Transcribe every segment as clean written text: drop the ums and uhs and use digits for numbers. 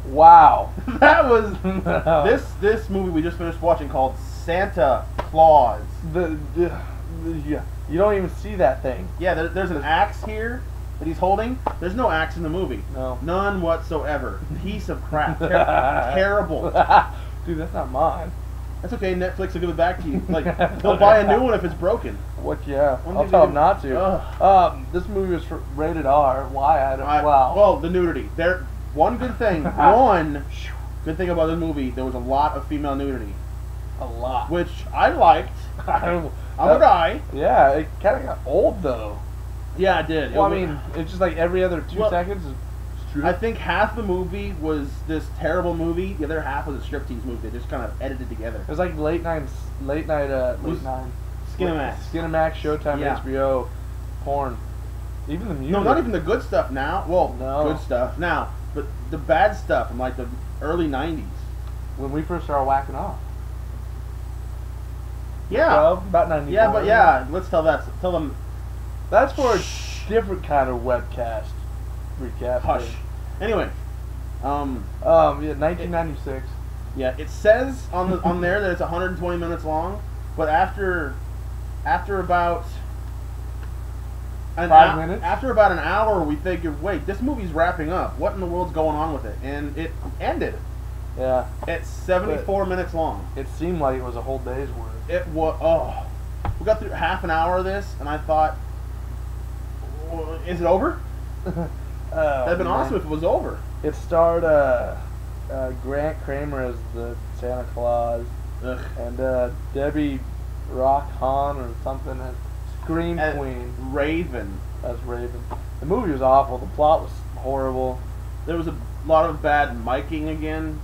Wow. That was this movie we just finished watching called Santa Claus. Yeah, you don't even see that thing. Yeah, there's an axe here that he's holding. There's no axe in the movie. No. None whatsoever. Piece of crap. Terrible. Dude, that's not mine. That's okay. Netflix will give it back to you. Like they'll buy a new one if it's broken. What? Yeah, One I'll thing tell they them do- not to. This movie was rated R. Why? I don't. Wow. Well, the nudity. There. One good thing. One good thing about this movie. There was a lot of female nudity, A lot. which I liked. I'm a guy. Yeah, it kind of got old though. Yeah, I did. Well, I mean, it's just like every other 2 Well, seconds is I think half the movie was this terrible movie. The other half was a striptease movie. They just kind of edited together. It was like late nine, Skinamax. Skinamax, Showtime, Yeah. HBO, porn, even the music. No, not even the good stuff now. Well, No. good stuff now, but the bad stuff from like the early '90s. when we first started whacking off. Yeah, Well, about 94. yeah, but yeah. Let's tell them. That's for a different kind of webcast recap. Hush. thing. Anyway, Yeah, 1996. yeah, it says on there that it's 120 minutes long, but after about 5 minutes? after about an hour, we figured, wait, this movie's wrapping up. What in the world's going on with it? And it ended. Yeah, It's 74 minutes long. it seemed like it was a whole day's worth. It was. Oh, we got through half an hour of this, and I thought, well, is it over? That'd been awesome if it was over. It starred Grant Kramer as the Santa Claus Ugh. and Debbie Rock Hahn or something as Scream And Queen Raven. as Raven. The movie was awful. The plot was horrible. There was a lot of bad miking again.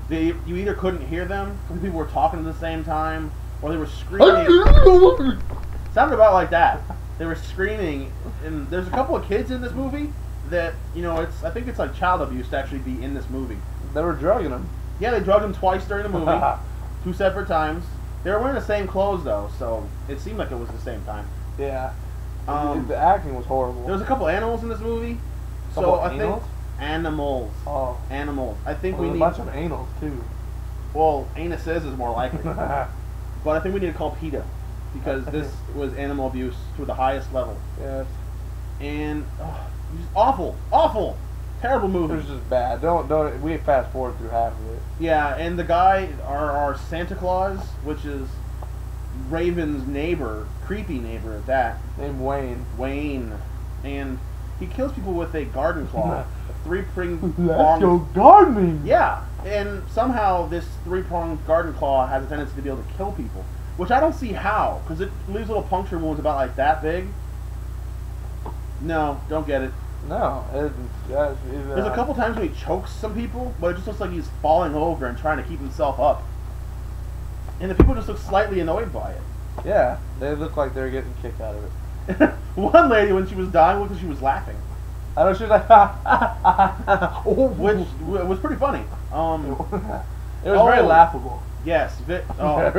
You either couldn't hear them because people were talking at the same time, or they were screaming. Sounded about like that. They were screaming, and there's a couple of kids in this movie that I think it's like child abuse to actually be in this movie. They were drugging him. Yeah, they drugged him twice during the movie, 2 separate times. They were wearing the same clothes though, so it seemed like it was the same time. Yeah. Um, The acting was horrible. There was a couple animals in this movie, so Couple I think anals? animals. Oh. Animals. I think we Well, a need. bunch of anals too. Well, anuses is more likely, but I think we need to call PETA because this was animal abuse to the highest level, Yes. and it was awful, terrible It movie. was just bad. Don't. We fast forward through half of it. Yeah, and the guy, our Santa Claus, which is Raven's neighbor, creepy neighbor at that, Named Wayne. Wayne, and he kills people with a garden claw, a 3-pronged. Let's go gardening. Yeah, and somehow this 3-pronged garden claw has a tendency to be able to kill people, which I don't see how, because it leaves little puncture wounds about like that big. No, don't get it. No. There's a couple times when he chokes some people, but it just looks like he's falling over and trying to keep himself up. And the people just look slightly annoyed by it. Yeah. They look like they're getting a kick out of it. One lady, when she was dying, looked like she was laughing, I know she was like, which was pretty funny. It was very laughable. Yes, Very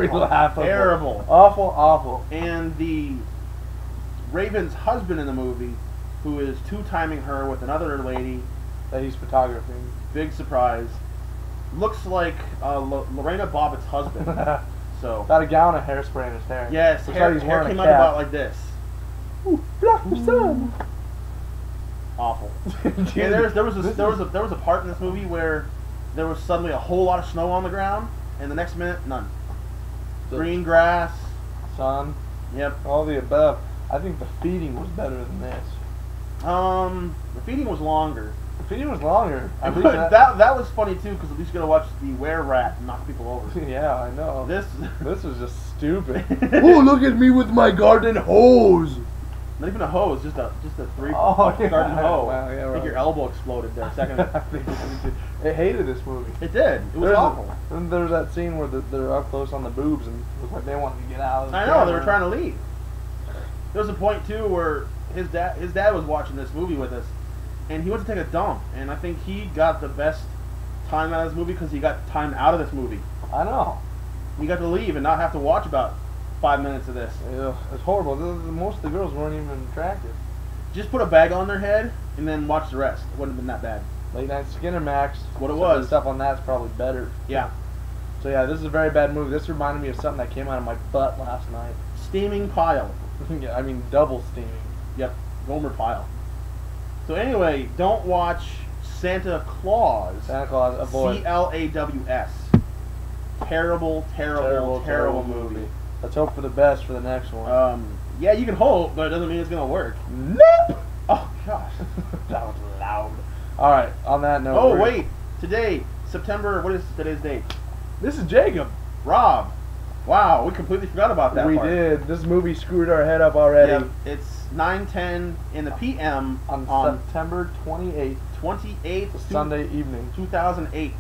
laughable. terrible. Awful. And the Raven's husband in the movie, who is two-timing her with another lady, That he's photographing. big surprise, looks like Lorena Bobbitt's husband. So, Got a gallon of hairspray in his hair. yes, Looks hair like he's came wearing a out cap. about like this. Ooh, block the sun. Awful. Dude, And there was a part in this movie where there was suddenly a whole lot of snow on the ground, and the next minute, none. Green grass. Sun. Yep. All the above. I think the feeding was better than this. The feeding was longer. The feeding was longer. I think that was funny too, because at least you're gonna watch the were-rat knock people over. Yeah, I know. This was just stupid. Oh, look at me with my garden hose. not even a hose, just a three Oh, yeah. garden hoe. Wow, yeah, I think right. your elbow exploded there a second. I think it hated this movie. It did. It was awful. And there was that scene where they're up close on the boobs and it looked like they wanted to get out of the I know, they camera. were trying to leave. There was a point too where his dad was watching this movie with us, and he went to take a dump, and I think he got the best time out of this movie because he got time out of this movie. I know. He got to leave and not have to watch about 5 minutes of this. Ugh, it's horrible. Most of the girls weren't even attractive. Just put a bag on their head and then watch the rest. It wouldn't have been that bad. Late Night Skinner Max. What it Some of the was. stuff on that's probably better. Yeah. So yeah, this is a very bad movie. This reminded me of something that came out of my butt last night. Steaming pile. Yeah, I mean, double steaming. Yep. Gomer pile. So anyway, don't watch Santa Claus. Santa Claus, avoid. CLAWS. Terrible movie. Let's hope for the best for the next one. Yeah, you can hope, but it doesn't mean it's gonna work. Nope! Oh gosh. That was loud. Alright, on that note. Oh wait, today, September. What is today's date? This is Jacob. Rob. Wow, we completely forgot about that. We part. did. This movie screwed our head up already. Yep, it's 9:10 in the PM on September 28th. 28th, Sunday evening. 2008.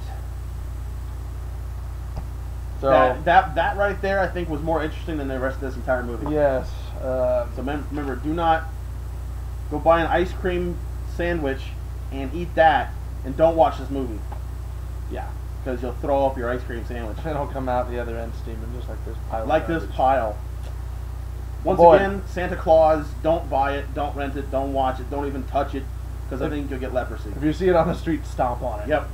So that right there, I think, was more interesting than the rest of this entire movie. yes. So remember, do not go buy an ice cream sandwich and eat that, and don't watch this movie. Yeah. Because you'll throw up your ice cream sandwich. It'll come out the other end steaming just like this pile. Like of this garbage. pile. Once Avoid. again, Santa Claus, don't buy it, don't rent it, don't watch it, don't even touch it, because I think you'll get leprosy. If you see it on the street, stomp on it. Yep.